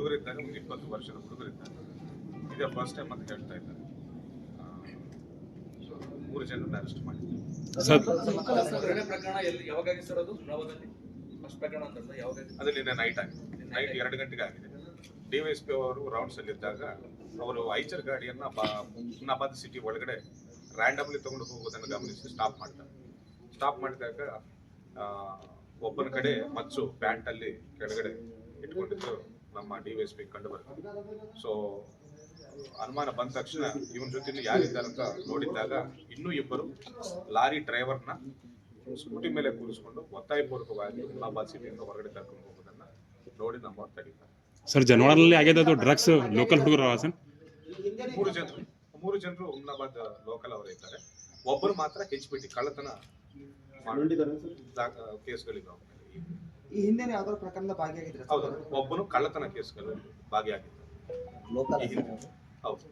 ಹುಡುಗರಿದ್ದಾರೆ, ಒಂದು 20 ವರ್ಷದ ಹುಡುಗರಿದ್ದಾರೆ. ಇದೇ ಫಸ್ಟ್ ಟೈಮ್ ಅಂತ ಹೇಳ್ತಾ ಇದ್ದಾರೆ. 3 ಜನರನ್ನ ಅರೆಸ್ಟ್ ಮಾಡಿದ್ದಾರೆ. ಅದು ನಿನ್ನೆ ನೈಟ್ ಆಗಿದೆ. ನೈಟ್ 2 ಗಂಟೆಗೆ ಆಗಿದೆ. ಡಿವೈಎಸ್ಪಿ ಅವರು ರೌಂಡ್ಸ್ ಅಲ್ಲಿ ಇದ್ದಾಗ ಅವರು ಐಚರ್ ಗಾಡಿಯನ್ನ ಹುಮ್ನಾಬಾದ್ ಸಿಟಿ ಒಳಗಡೆ ರ್ಯಾಂಡಮ್ಲಿ ತಗೊಂಡು ಹೋಗೋದನ್ನು ಗಮನಿಸಿ ಸ್ಟಾಪ್ ಮಾಡ್ತಾರೆ. ಸ್ಟಾಪ್ ಮಾಡಿದಾಗ ಒಬ್ಬನ ಕಡೆ ಮಚ್ಚು ಪ್ಯಾಂಟ್ ಅಲ್ಲಿ ಕೆಳಗಡೆ ಇಟ್ಕೊಂಡಿದ್ದು ನಮ್ಮ ಡಿವೈಎಸ್ಪಿ ಕಂಡು ಬರ್ತದೆ. ಸೊ ಅನುಮಾನ ಬಂದ ತಕ್ಷಣ ಇವನ್ ಜೊತೆ ಯಾರಿದ್ದಾರಂತ ನೋಡಿದ್ದಾಗ ಇನ್ನೂ ಇಬ್ಬರು ಲಾರಿ ಡ್ರೈವರ್ನ ಸ್ಕೂಟಿ ಮೇಲೆ ಕೂರಿಸ್ಕೊಂಡು ಒತ್ತಾಯಪೂರ್ವಕವಾಗಿ ಹುಮ್ನಾಬಾದ್ ಸಿಟಿಯಿಂದ ಹೊರಗಡೆ ಕರ್ಕೊಂಡು ಹೋಗೋದನ್ನ ನೋಡಿ ನಮ್ಮ ತಡೀತಾರೆ. ಸರ್, ಜನವಾಡಲ್ಲಿ ಆಗಿದ್ದು ಡ್ರಗ್ಸ್ ಲೋಕಲ್ ಹುಡುಗರು ಸರ್? 3 ಜನರು ಹುಮ್ನಾಬಾದ್ ಲೋಕಲ್ ಅವರು ಇದ್ದಾರೆ. ಒಬ್ಬರು ಮಾತ್ರ HPT ಕಳ್ಳತನ ಕೇಸ್ಗಳಿವೆ. ಈ ಹಿಂದೆ ಯಾವ್ದಾದ್ರು ಪ್ರಕರಣದ ಭಾಗಿಯಾಗಿದ್ರೆ? ಹೌದು, ಒಬ್ಬನು ಕಳ್ಳತನ ಕೇಸ್ಗಳು ಭಾಗಿಯಾಗಿದ್ದಾರೆ. ಹೌದು.